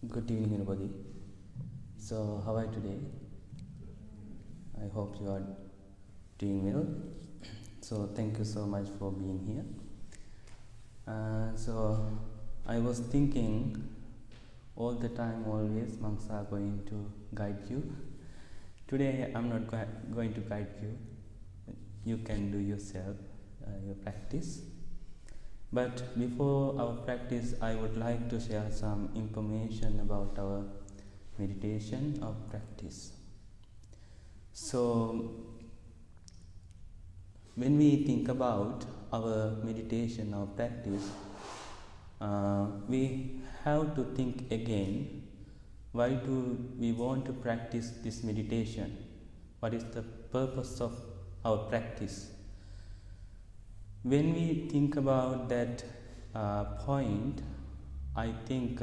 Good evening, everybody. So, how are you today? I hope you are doing well. So, thank you so much for being here. I was thinking all the time, always, monks are going to guide you. Today, I'm not going to guide you. You can do yourself your practice. But before our practice, I would like to share some information about our meditation or practice. So, when we think about our meditation or practice, we have to think again, why do we want to practice this meditation? What is the purpose of our practice? When we think about that point, I think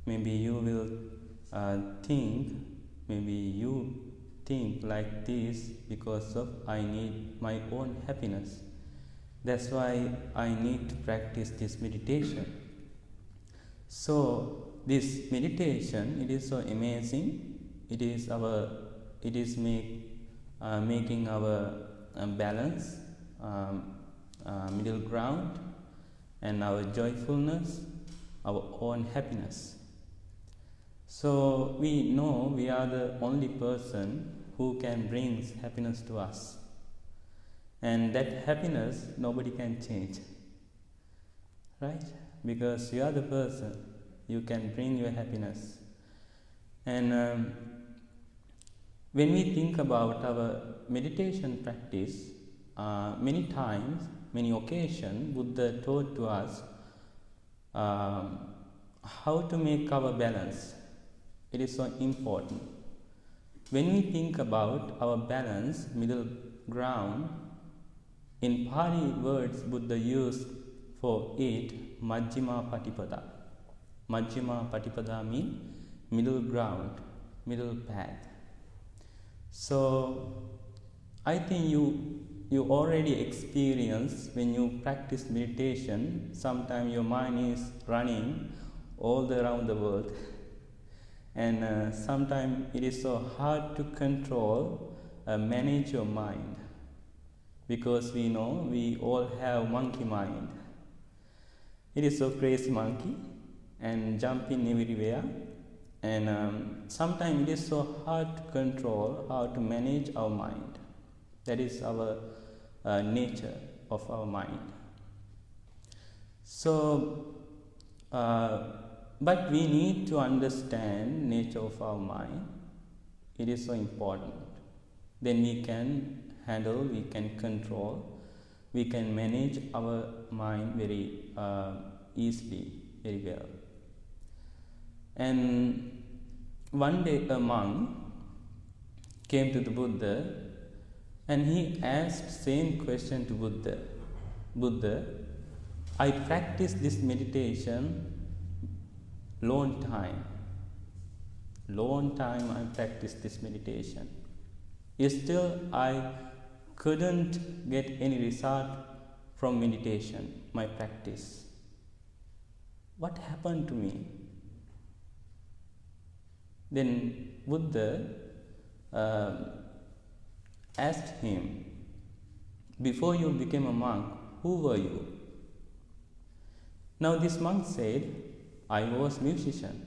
maybe you will think like this because of I need my own happiness. That's why I need to practice this meditation. So this meditation, it is so amazing. It is making our balance, middle ground, and our joyfulness, our own happiness. So we know we are the only person who can bring happiness to us, and that happiness nobody can change, right? Because you are the person, you can bring your happiness. And when we think about our meditation practice, many times, many occasions, Buddha taught to us how to make our balance. It is so important. When we think about our balance, middle ground, in Pali words Buddha used for it, Majjhima Patipada. Majjhima Patipada means middle ground, middle path. So I think you already experience when you practice meditation, sometimes your mind is running all around the world, and sometimes it is so hard to control, manage your mind, because we know we all have monkey mind. It is so crazy monkey and jumping everywhere, and sometimes it is so hard to control, how to manage our mind. That is our nature of our mind. So, but we need to understand nature of our mind. It is so important. Then we can handle, we can control, we can manage our mind very easily, very well. And one day a monk came to the Buddha and he asked same question to Buddha. Buddha, I practiced this meditation long time I practiced this meditation. Still I couldn't get any result from meditation, my practice. What happened to me? Then Buddha asked him, before you became a monk, who were you? Now this monk said, I was musician.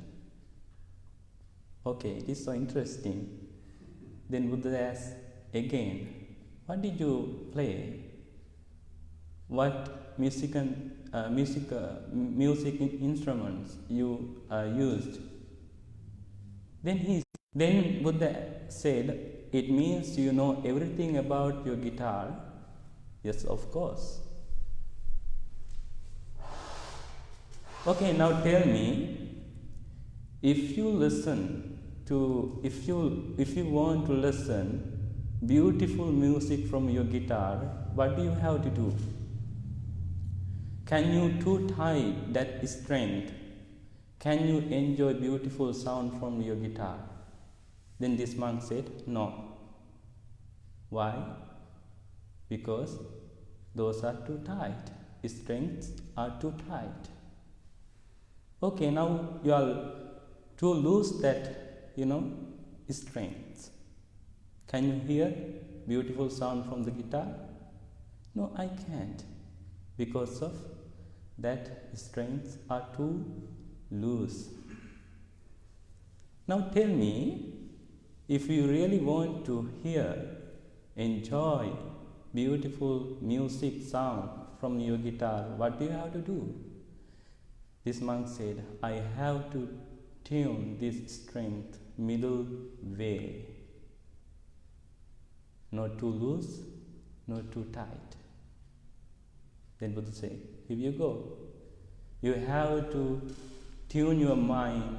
Okay, it is so interesting. Then Buddha asked again, what did you play? What music instruments you used? Then Buddha said, it means you know everything about your guitar. Yes, of course. Okay, now tell me, if you want to listen beautiful music from your guitar, what do you have to do? Can you too tight that strength? Can you enjoy beautiful sound from your guitar? Then this monk said, no. Why? Because those are too tight. Strings are too tight. Okay, now you are to lose that, strength. Can you hear beautiful sound from the guitar? No, I can't, because of that strength are too loose. Now tell me, if you really want to hear, enjoy beautiful music sound from your guitar, what do you have to do? This monk said, I have to tune this strength middle way. Not too loose, not too tight. Then Buddha said, here you go. You have to tune your mind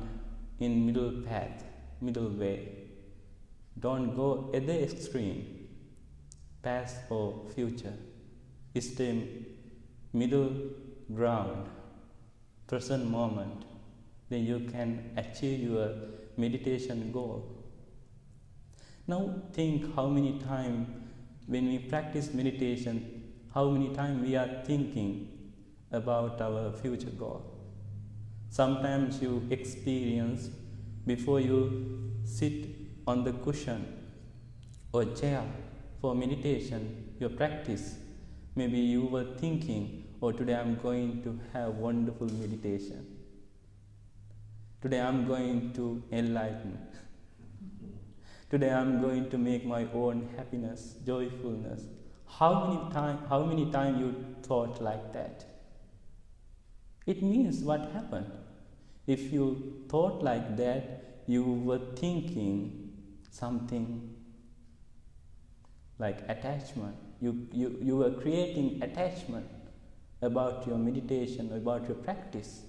in middle path, middle way. Don't go at the extreme, past or future. Stay middle ground, present moment. Then you can achieve your meditation goal. Now think how many times when we practice meditation, how many times we are thinking about our future goal. Sometimes you experience before you sit on the cushion or chair for meditation, your practice. Maybe you were thinking, oh, today I'm going to have wonderful meditation. Today I'm going to enlighten. Today I'm going to make my own happiness, joyfulness. How many times you thought like that? It means what happened. If you thought like that, you were thinking something like attachment. You were creating attachment about your meditation, about your practice.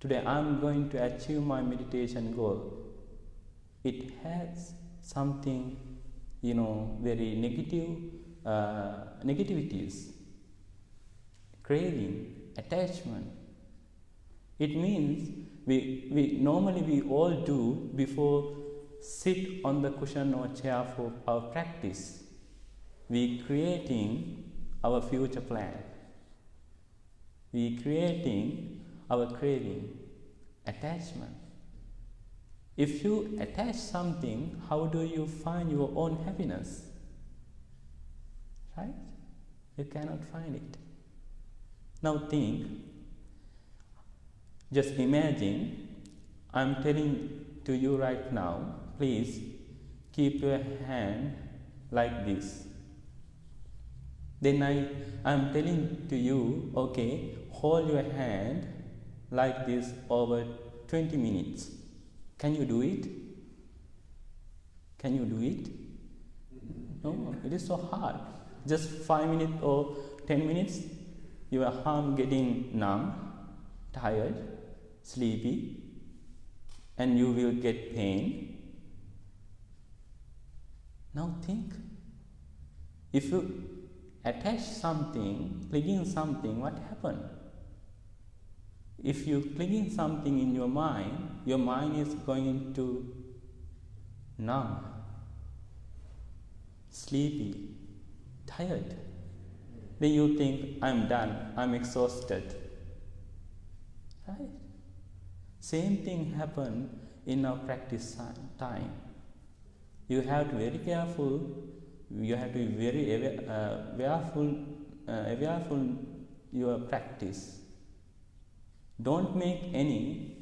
Today I'm going to achieve my meditation goal. It has something, very negativities, craving, attachment. It means we normally all do before sit on the cushion or chair for our practice. We creating our future plan. We creating our craving, attachment. If you attach something, how do you find your own happiness? Right? You cannot find it. Now think, just imagine, I'm telling to you right now, please keep your hand like this. Then I'm telling to you, okay, hold your hand like this over 20 minutes. Can you do it? Can you do it? No, it is so hard. Just 5 minutes or 10 minutes, your arm getting numb, tired, sleepy, and you will get pain. Now think, if you attach something, clinging something, what happened? If you clinging something in your mind is going to numb, sleepy, tired. Then you think, I'm done, I'm exhausted. Right? Same thing happened in our practice time. You have to be very careful. You have to be very awareful your practice. Don't make any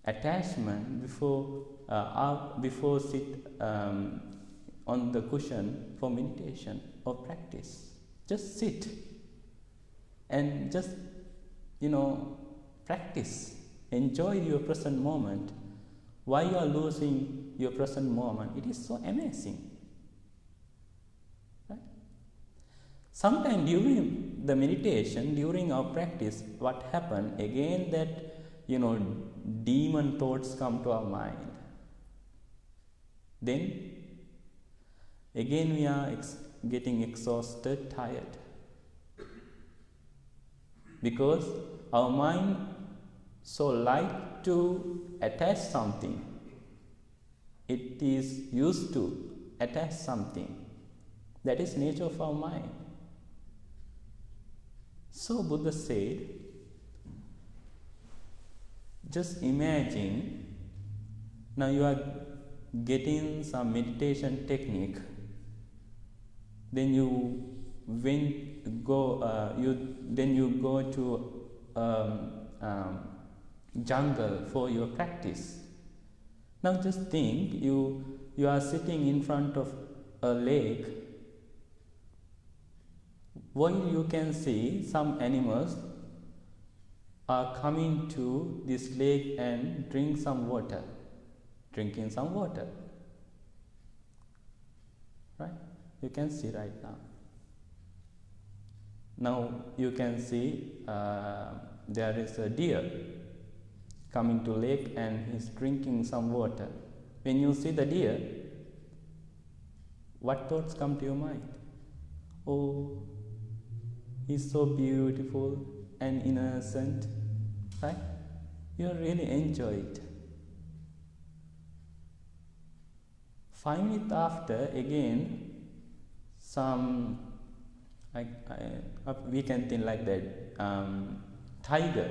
attachment before sit on the cushion for meditation or practice. Just sit and just practice. Enjoy your present moment. Why you are losing your present moment? It is so amazing. Right? Sometimes during the meditation, during our practice, what happened again that demon thoughts come to our mind. Then again we are getting exhausted, tired, because our mind so like to attach something. It is used to attach something. That is nature of our mind. So Buddha said, just imagine now you are getting some meditation technique, then you go to jungle for your practice. Now just think you are sitting in front of a lake, while you can see some animals are coming to this lake and drinking some water, right? You can see right now. Now you can see there is a deer coming to lake and he's drinking some water. When you see the deer, what thoughts come to your mind? Oh, he's so beautiful and innocent, right? You really enjoy it. 5 minutes after, again, we can think like that. Tiger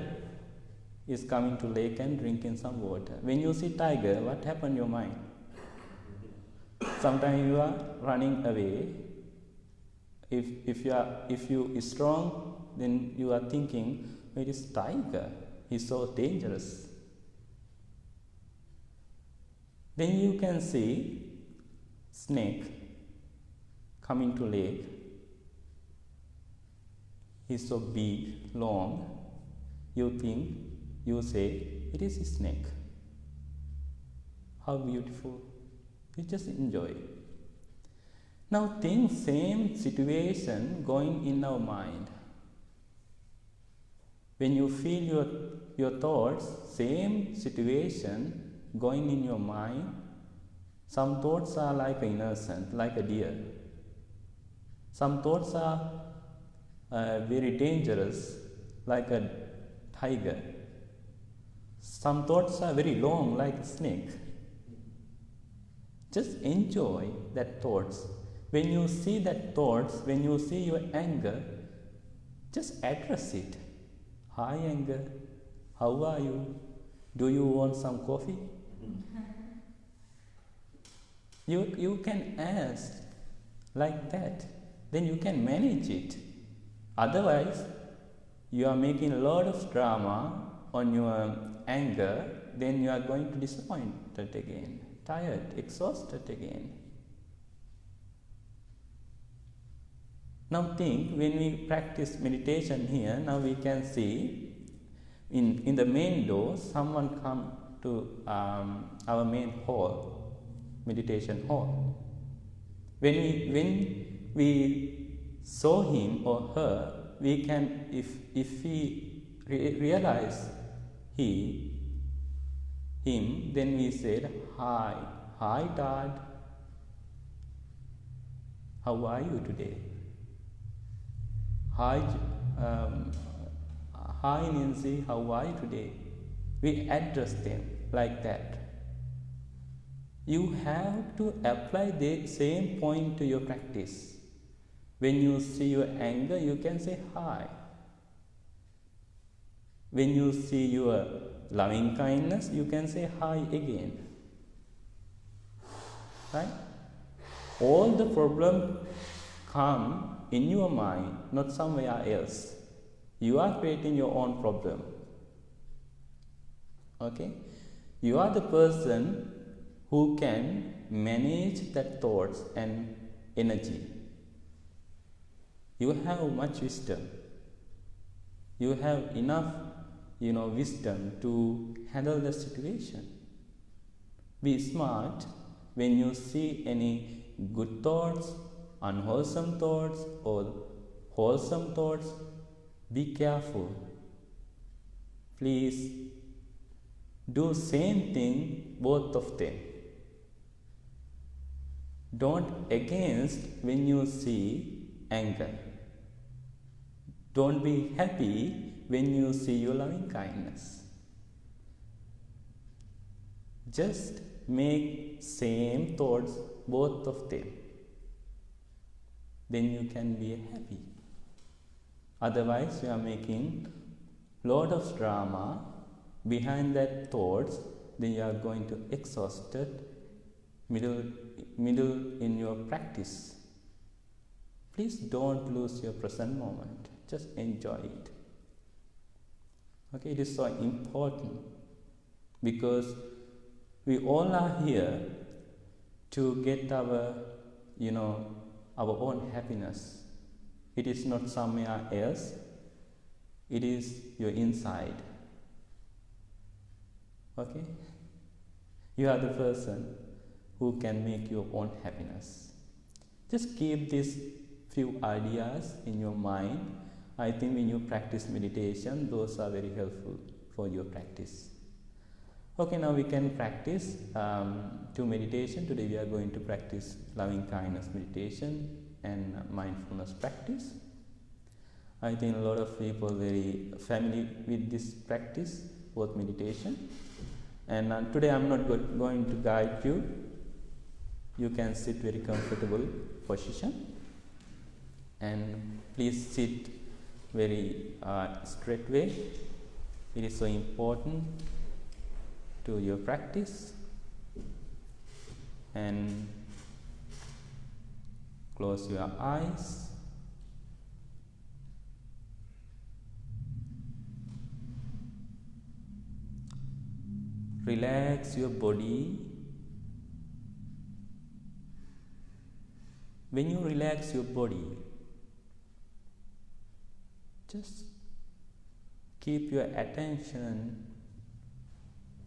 is coming to lake and drinking some water. When you see tiger, what happens in your mind? Sometimes you are running away. If you are strong, then you are thinking, it is tiger. He's so dangerous. Then you can see snake coming to lake. He's so big, long. You say, it is a snake. How beautiful. You just enjoy it. Now think same situation going in our mind. When you feel your thoughts, same situation going in your mind, some thoughts are like innocent, like a deer. Some thoughts are very dangerous, like a tiger. Some thoughts are very long, like a snake. Just enjoy that thoughts. When you see that thoughts, when you see your anger, just address it. Hi anger, how are you? Do you want some coffee? You can ask like that. Then you can manage it. Otherwise, you are making a lot of drama on your anger, then you are going to disappointed again, tired, exhausted again. Now think, when we practice meditation here, now we can see in the main door, someone come to our main hall, meditation hall. When we saw him or her, we can, if we realize him, then we said, hi Dad, how are you today? Hi Nancy, how are you today? We address them like that. You have to apply the same point to your practice. When you see your anger, you can say hi. When you see your loving kindness, you can say hi again. Right? All the problems come in your mind, not somewhere else. You are creating your own problem. Okay? You are the person who can manage that thoughts and energy. You have much wisdom. You have enough, wisdom to handle the situation. Be smart when you see any good thoughts, unwholesome thoughts, or wholesome thoughts. Be careful. Please do same thing, both of them. Don't against when you see anger. Don't be happy when you see your loving kindness. Just make same thoughts, both of them. Then you can be happy. Otherwise, you are making lot of drama behind that thoughts, then you are going to exhausted middle in your practice. Please don't lose your present moment. Just enjoy it. Okay, it is so important because we all are here to get our, our own happiness. It is not somewhere else. It is your inside. Okay? You are the person who can make your own happiness. Just keep these few ideas in your mind. I think when you practice meditation, those are very helpful for your practice. Okay, now we can practice to meditation. Today we are going to practice loving kindness meditation and mindfulness practice. I think a lot of people are very familiar with this practice, both meditation. And today I'm not going to guide you. You can sit very comfortable position. And please sit very straight way. It is so important to your practice. And close your eyes. Relax your body. When you relax your body, just keep your attention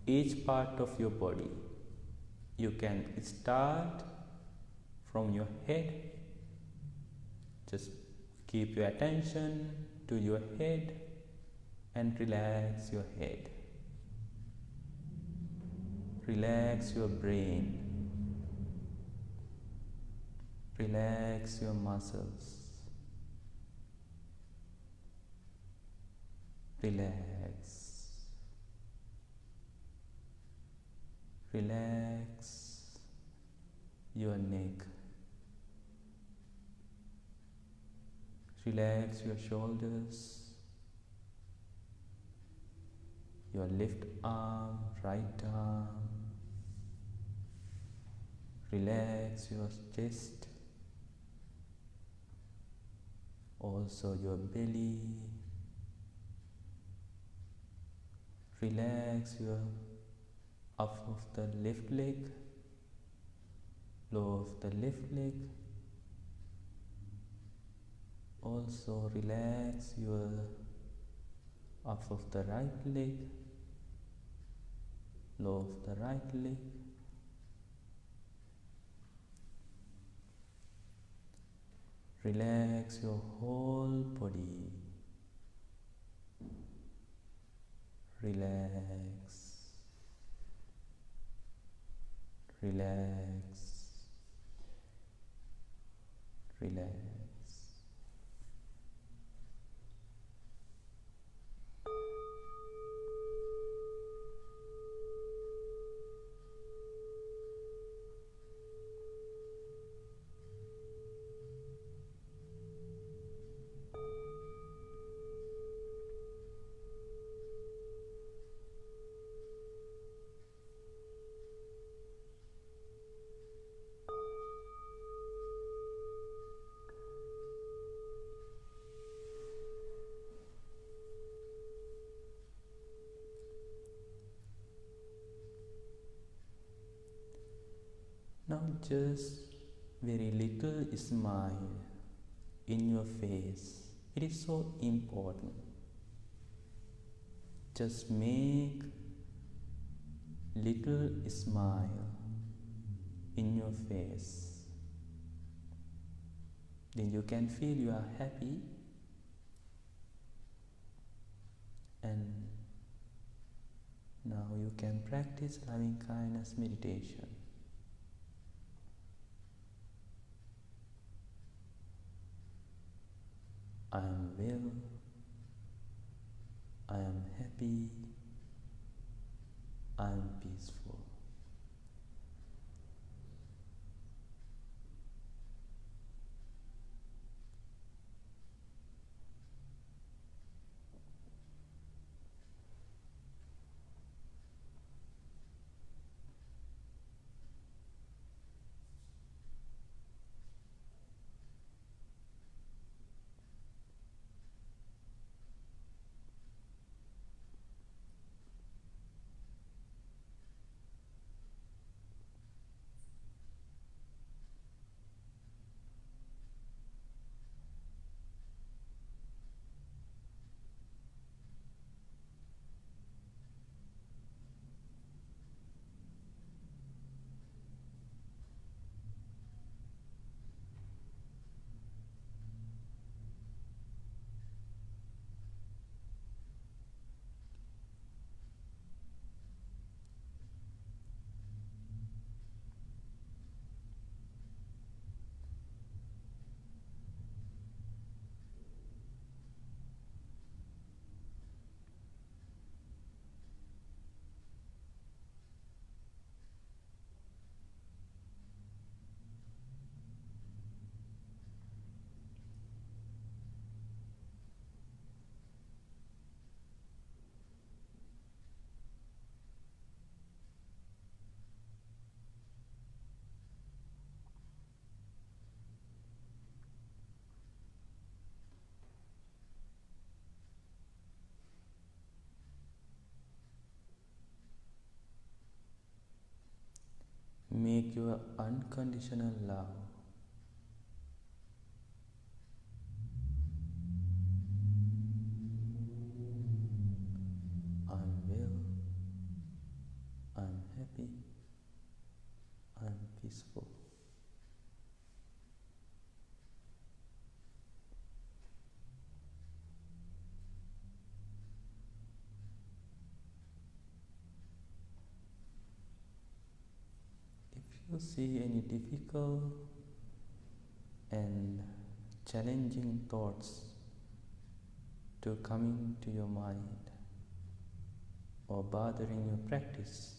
each part of your body. You can start from your head. Just keep your attention to your head and relax your head. Relax your brain. Relax your muscles. Relax. Relax your neck. Relax your shoulders. Your left arm, right arm. Relax your chest. Also your belly. Relax your up of the left leg, low of the left leg. Also relax your up of the right leg, low of the right leg. Relax your whole body. Relax. Relax. Relax. Now just very little smile in your face. It is so important. Just make little smile in your face. Then you can feel you are happy, and now you can practice loving kindness meditation. I am well, I am happy, I am peaceful. your unconditional love. I'm well, I'm happy, I'm peaceful. If you see any difficult and challenging thoughts to coming to your mind or bothering your practice,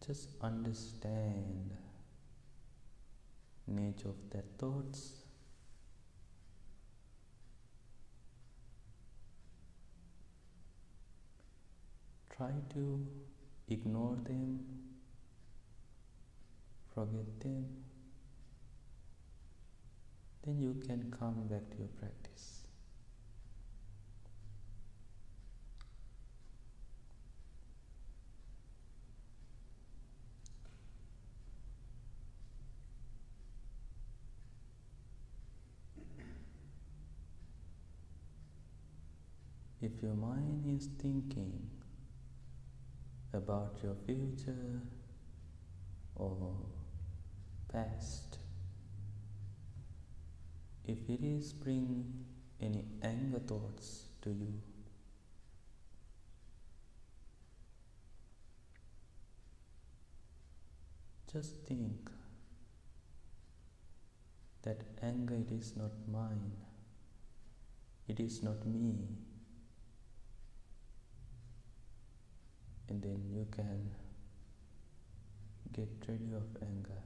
just understand nature of that thoughts. Try to ignore them, forget them, then you can come back to your practice. If your mind is thinking about your future or past, if it is bring any anger thoughts to you, just think that anger, it is not mine, it is not me, and then you can get rid of anger.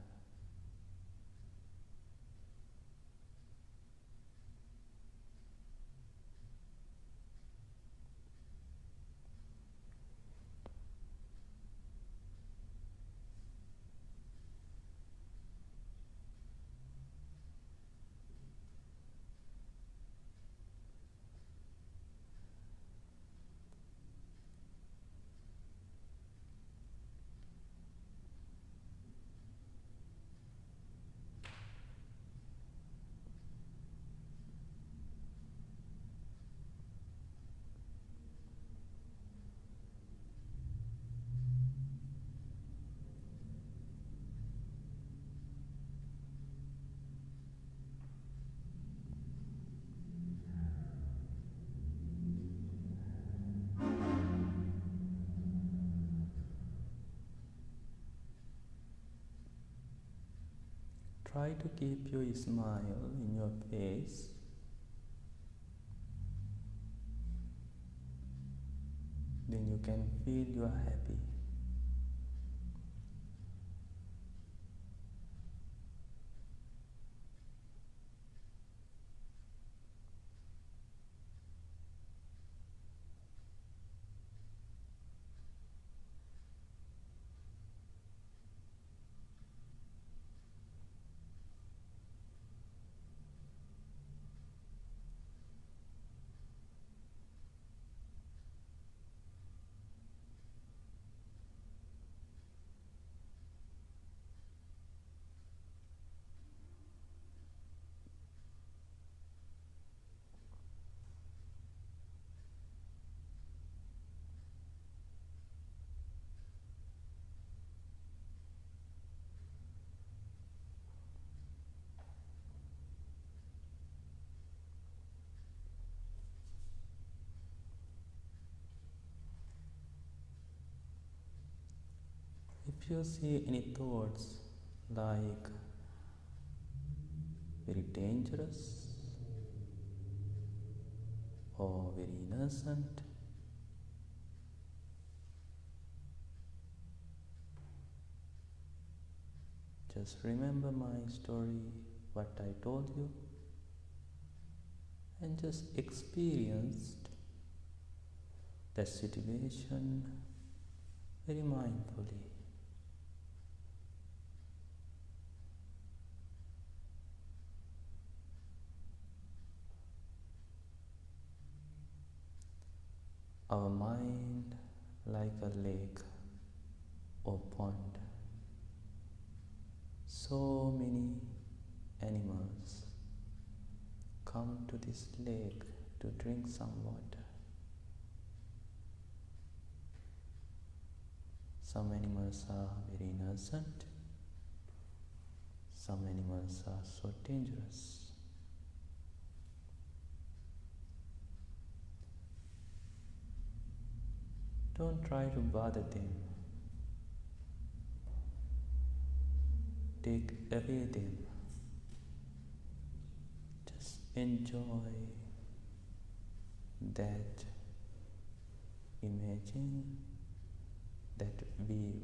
Try to keep your smile in your face. Then you can feel you are happy. If you see any thoughts like very dangerous or very innocent, just remember my story, what I told you, and just experienced that situation very mindfully. Our mind like a lake or pond. So many animals come to this lake to drink some water. Some animals are very innocent. Some animals are so dangerous. Don't try to bother them. Take away them. Just enjoy that imagine, that view.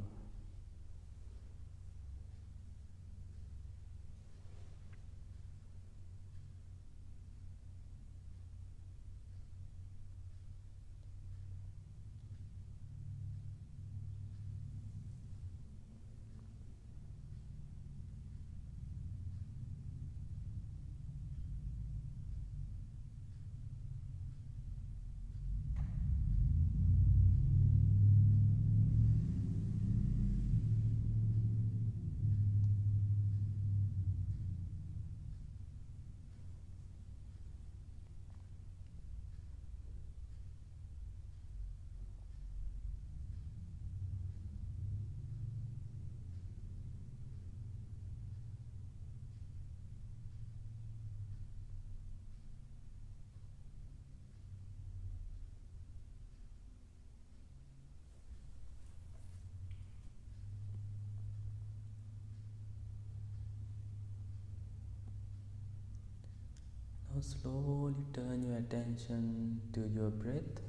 Now slowly turn your attention to your breath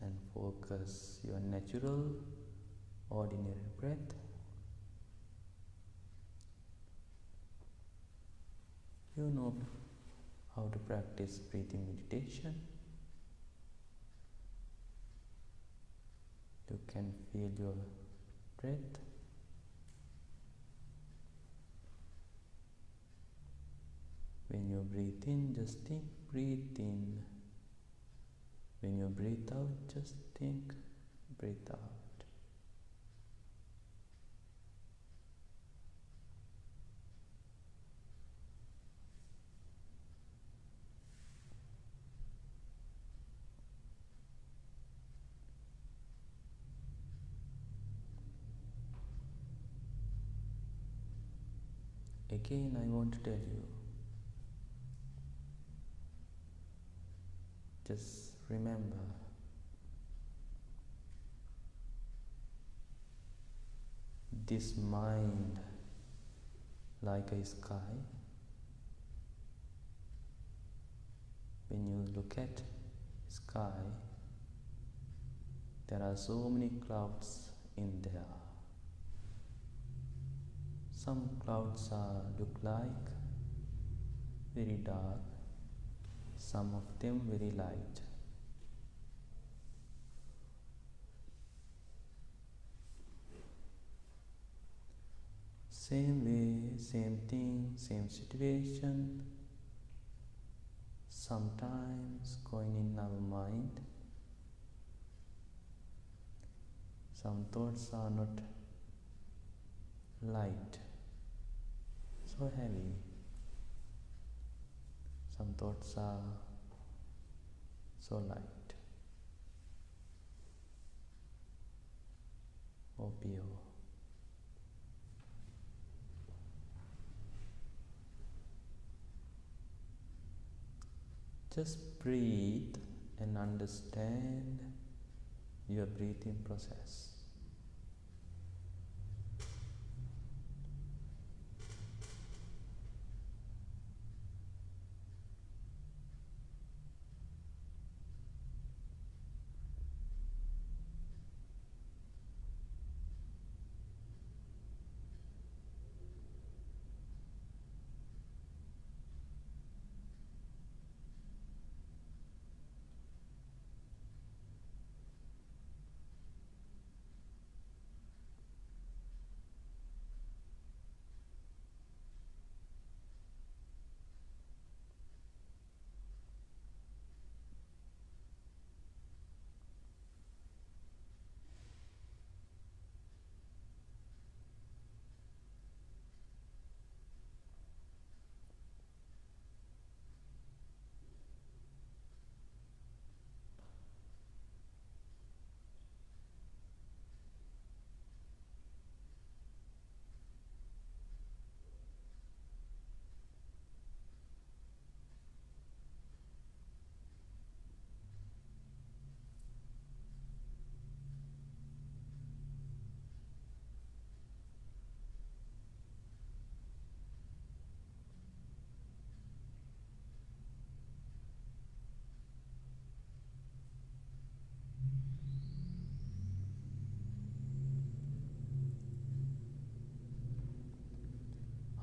and focus your natural, ordinary breath. You know how to practice breathing meditation. You can feel your breath. When you breathe in, just think, breathe in. When you breathe out, just think, breathe out. Again, I want to tell you, just remember, this mind like a sky. When you look at sky, there are so many clouds in there. Some clouds look like very dark, some of them very light. Same way, same thing, same situation, sometimes going in our mind. Some thoughts are not light, so heavy. Some thoughts are so light or pure. Just breathe and understand your breathing process.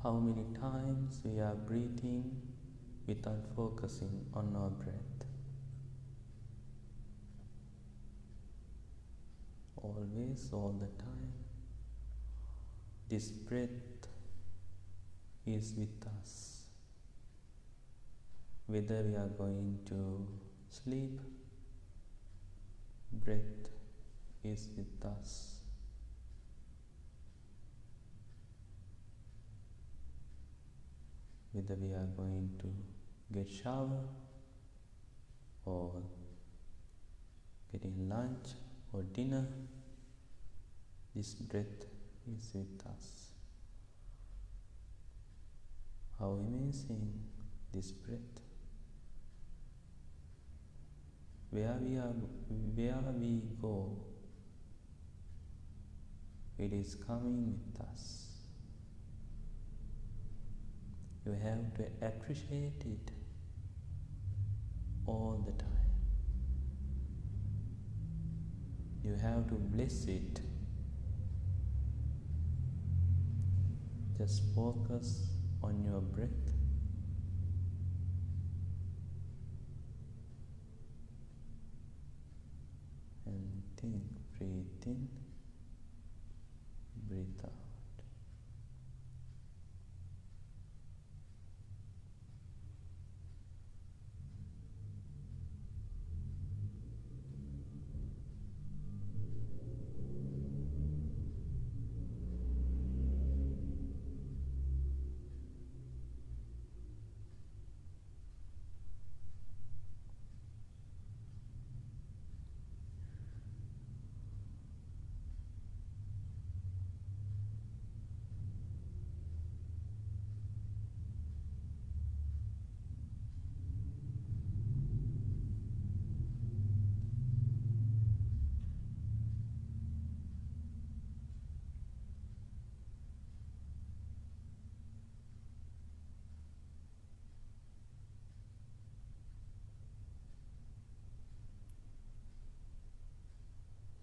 How many times we are breathing without focusing on our breath? Always, all the time. This breath is with us. Whether we are going to sleep, breath is with us. Whether we are going to get shower or getting lunch or dinner, this breath is with us. How amazing this breath. Where we go, it is coming with us. You have to appreciate it all the time. You have to bless it. Just focus on your breath. And think, breathe in, breathe out.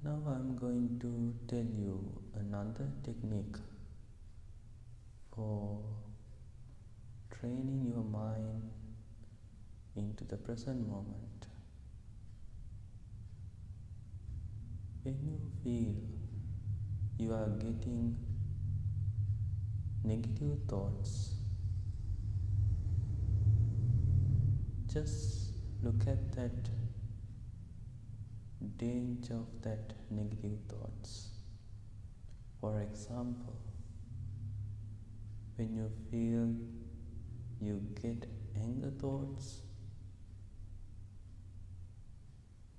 Now I'm going to tell you another technique for training your mind into the present moment. When you feel you are getting negative thoughts, just look at that danger of that negative thoughts. For example, when you feel you get anger thoughts,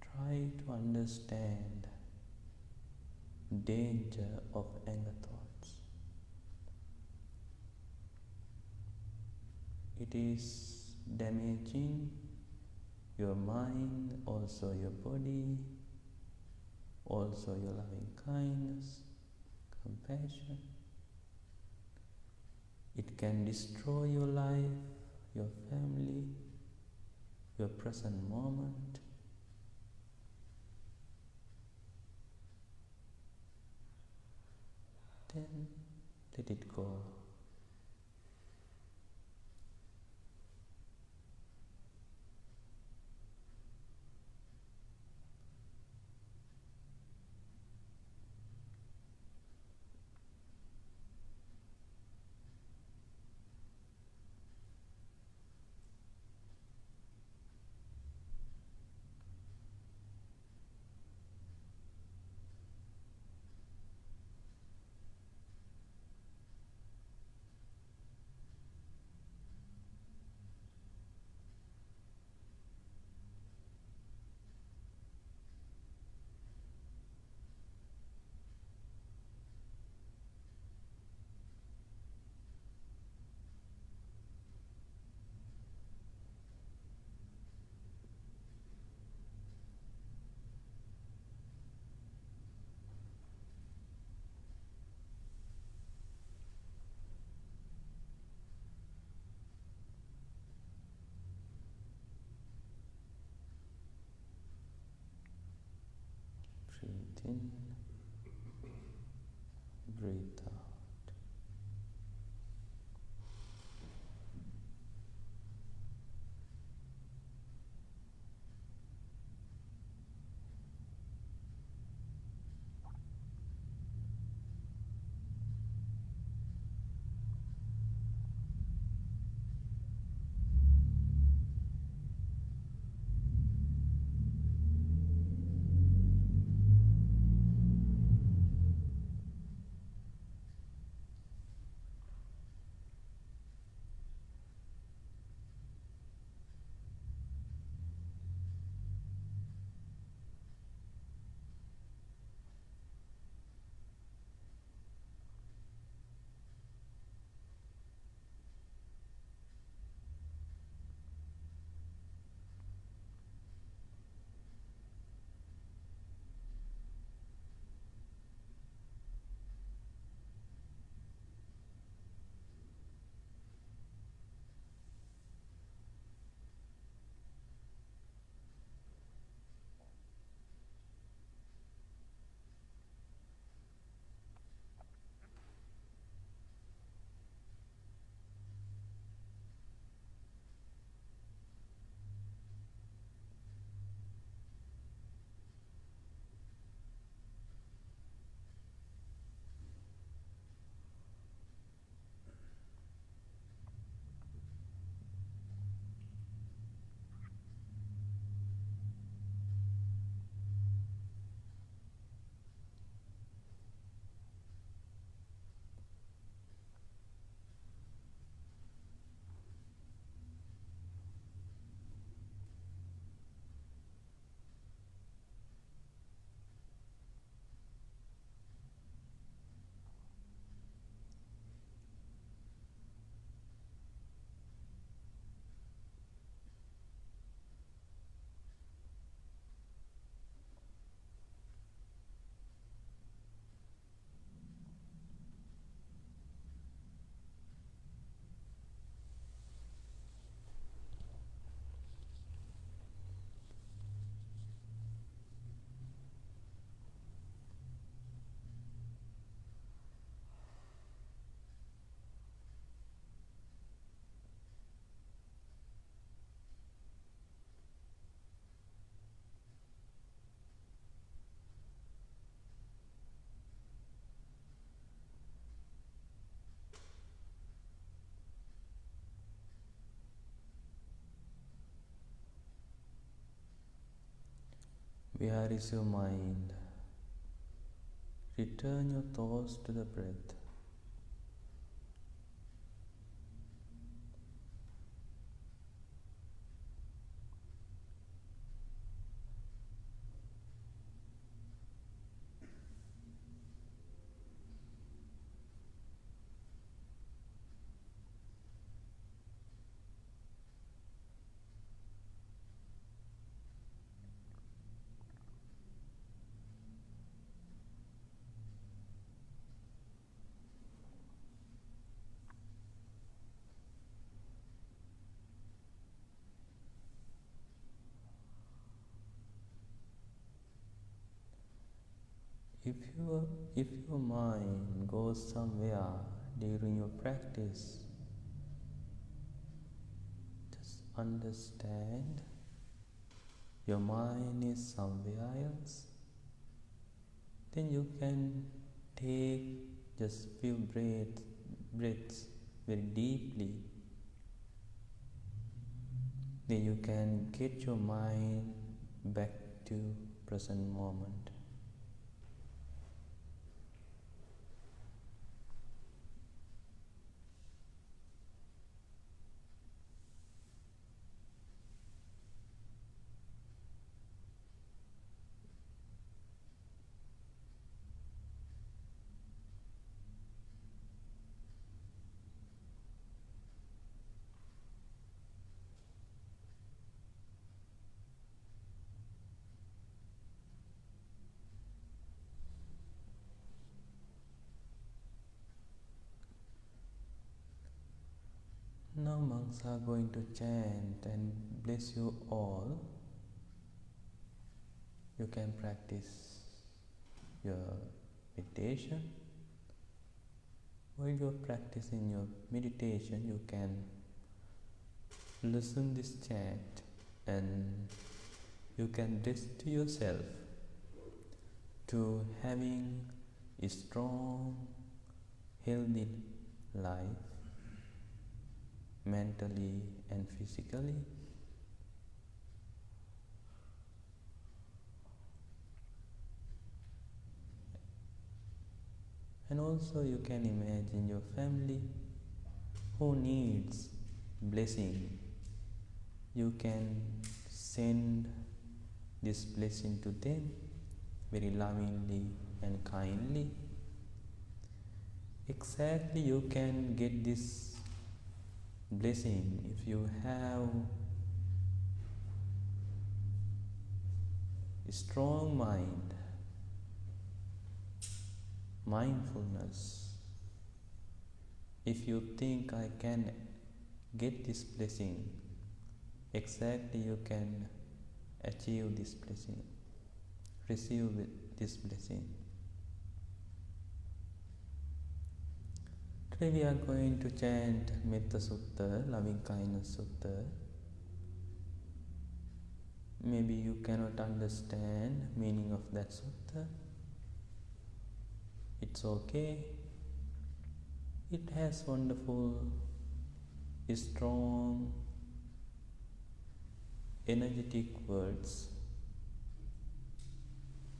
try to understand danger of anger thoughts. It is damaging your mind, also your body, also your loving kindness, compassion. It can destroy your life, your family, your present moment. Then let it go. Breathe in, breathe out. Where is your mind? Return your thoughts to the breath. If your mind goes somewhere during your practice, just understand your mind is somewhere else. Then you can take just few breaths very deeply. Then you can get your mind back to present moment. Now monks are going to chant and bless you all. You can practice your meditation. While you're practicing your meditation, you can listen this chant and you can rest yourself to having a strong, healthy life, mentally and physically. And also you can imagine your family who needs blessing. You can send this blessing to them very lovingly and kindly. Exactly, you can get this blessing if you have a strong mind, mindfulness. If you think I can get this blessing, exactly you can achieve this blessing, receive this blessing. Today we are going to chant Metta Sutta, Loving Kindness Sutta. Maybe you cannot understand meaning of that sutta. It's okay. It has wonderful, strong, energetic words.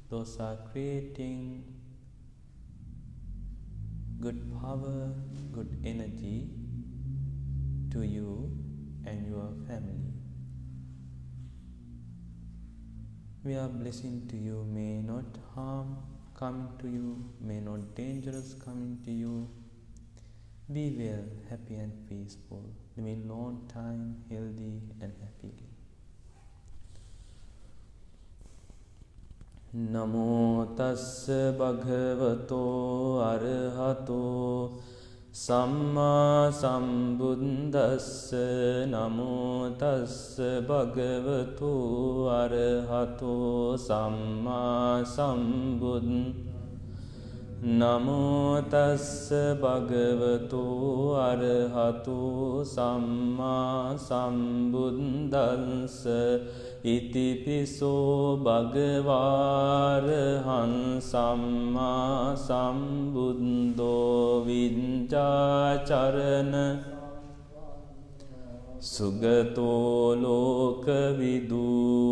Those are creating good power, good energy to you and your family. Where blessing to you may not harm coming to you, may not dangerous coming to you. Be well, happy and peaceful, living long time, healthy and happily. Namo tassa bhagavato arahato samma sambuddhassa. Namo tassa bhagavato arahato samma sambuddhassa. Namo tassa bhagavato arahato samma sambuddhassa. Itipiso bhagavārahං samma sambuddho viññācarana සුගතෝ ලෝකවිදු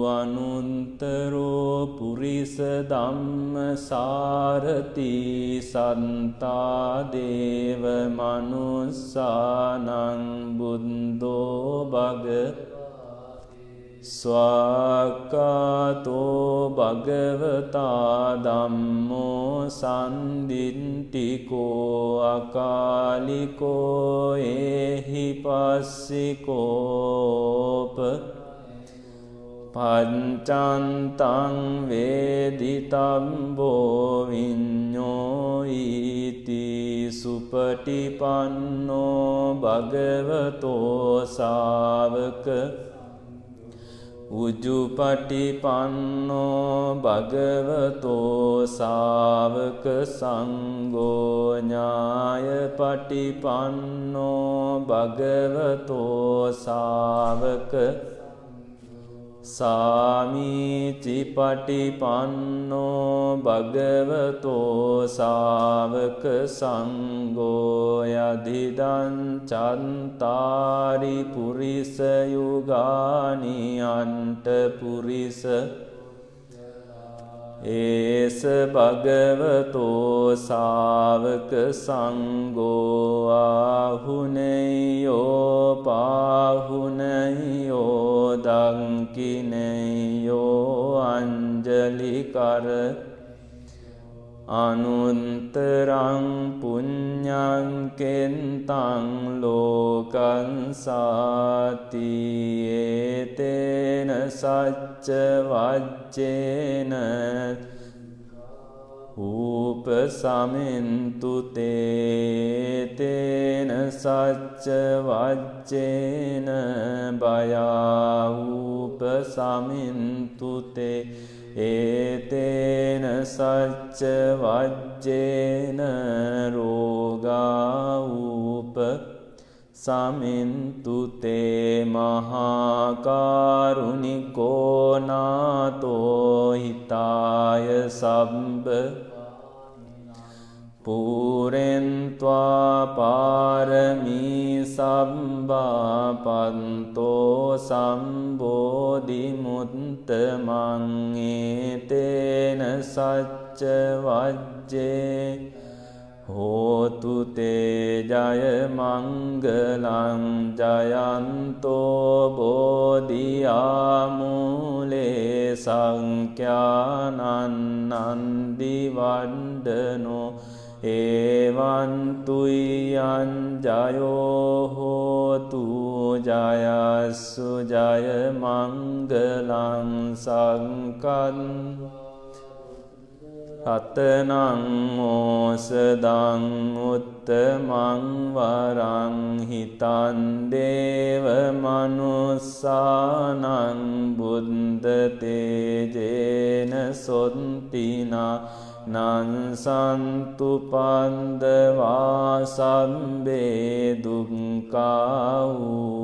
අනුන්තරෝ පුරිස ධම්මසාරති සන්තා දේව මනුස්සානං බුද්ධෝ භග ස්වාක්ඛාතෝ භගවතා ධම්මෝ සම්දින්තිකෝ අකාලිකෝ ඒහි පස්සිකෝප පංචන්තං වේදිතම්බෝ විඤ්ඤෝ ඊති සුපටිපන්නෝ භගවතෝ ශාවක උජුපටිපන්නෝ භගවතෝ ශාවක සංඝෝ ඥායපටිපන්නෝ භගවතෝ ශාවක සාමීචි පටිපන්නෝ භගවතෝ ශාවක සංඝෝ යදිදං චන්තාරි පුරිස යුගානි අන්ත පුරිස ඒස භගවතෝ ශාවක සංඝෝ ආහුනේයෝ පාහුනේයෝ දංකිනේයෝ අංජලි කර අනුන්තරං පුඤ්ඤං කෙන්තං ලෝකං සාති ඒතේන සච්ච වජ්ජේන උපසමින්තු තේතේන සච්ච වජ්ජේන බයා උපසමින්තු තේ ඒතේන සච්ච වජ්ජේන රෝගා උප සමින්තු තේ මහා කරුණිකෝ නාතෝ හිතාය සබ්බ පුරෙන්त्वा පාරමී සම්බා පන්තෝ සම්බෝධි මුත්තමං ඒතේන සච්ච වජ්ජේ හෝතු තේ ජය මංගලං ජයන්තෝ බෝධිආමූලේ සංඛ්‍යානං නන්දි වණ්ඩනෝ එවං තුයං ජයෝ හෝතු ජයස්සු ජය මංගලං සංකන් රතනං ඕසදං උත්තමං වරං හිතං දේව මනුස්සානං බුද්ධ තේජේන සොන්තිනා නං සන්තු පන්දවා සම්බේ දුක්ඛා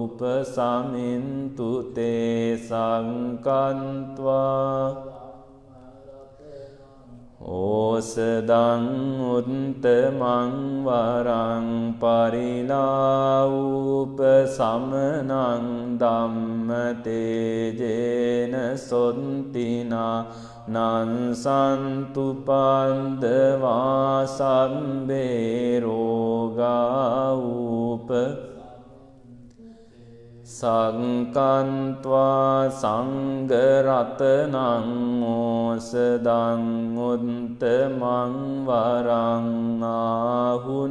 උපසමින්තු තේ සංකන්त्वा ඕසදං උත්තමං වරං පරිලාඋප සමනං ධම්ම තේජේන සොන්තිනා නං සන්තු පන්දවා සම්බේ රෝගා උප සංකන්त्वा සංඝරතනං ඕසදං උත්තමං වරං ආහුනේයං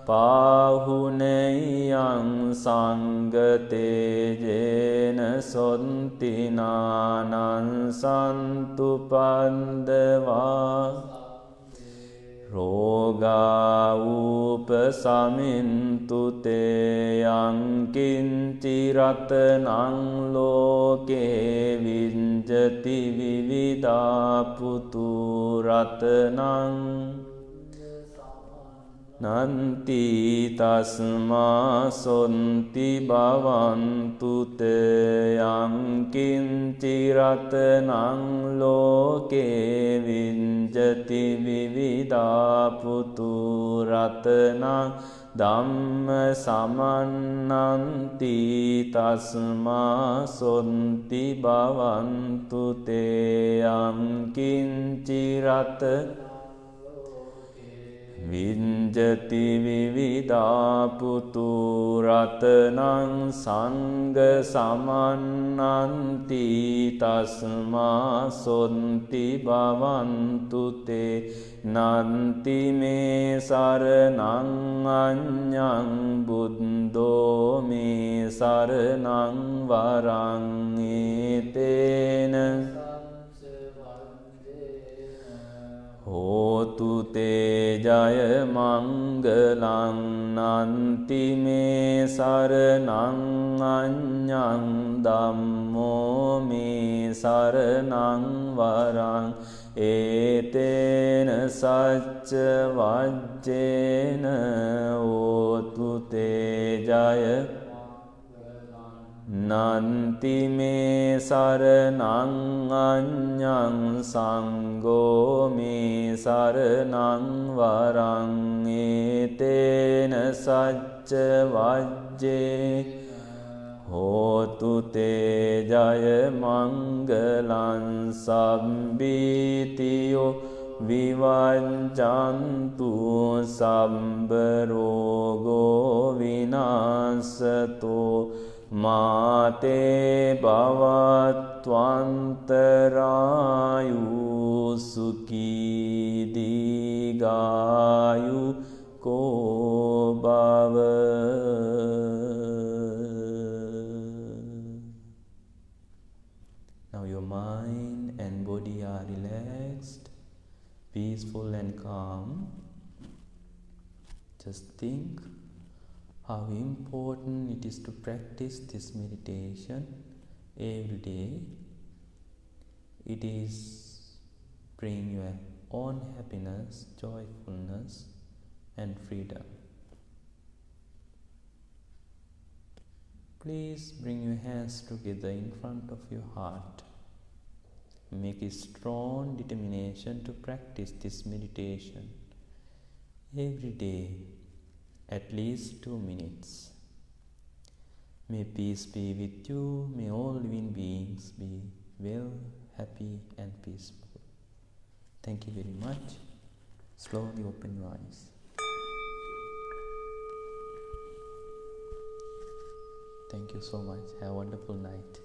පාහුනේයං සංඝතේජේන සොන්තිනානං සන්තු පන්දවා රෝගා උපසමින්තු තේ යං කිංචි රතනං ලෝකේ විඤ්ජති විවිධා පුතු රතනං nanti tasma sonti bhavantu te yang kinci ratanang loke vinjati vividha putu ratanang Dhamma samannanti tasma sonti bhavantu te yang kinci rata Vinjati vividha putu ratanang sangha samannanti tasma sonti bhavantu te nanti me saranang anyang buddho me saranang varang etena Hotu te jaya mangalang nanti me saranang anyang dhammo me saranang varang etena sacca vajjena hotu te jaya nanti me saranang anyang sangho me saranang varang etena sacca vajje hotu te jaya mangalang sabbitiyo vivajjantu sabbarogo vinasato Mate bhavatvantarayu sukhi digayu ko bhava Now your mind and body are relaxed, peaceful and calm. Just think how important it is to practice this meditation every day. It is bring your own happiness, joyfulness and freedom. Please bring your hands together in front of your heart. Make a strong determination to practice this meditation every day. At least 2 minutes. May peace be with you. May all living beings be well, happy and peaceful. Thank you very much. Slowly open your eyes. Thank you so much. Have a wonderful night.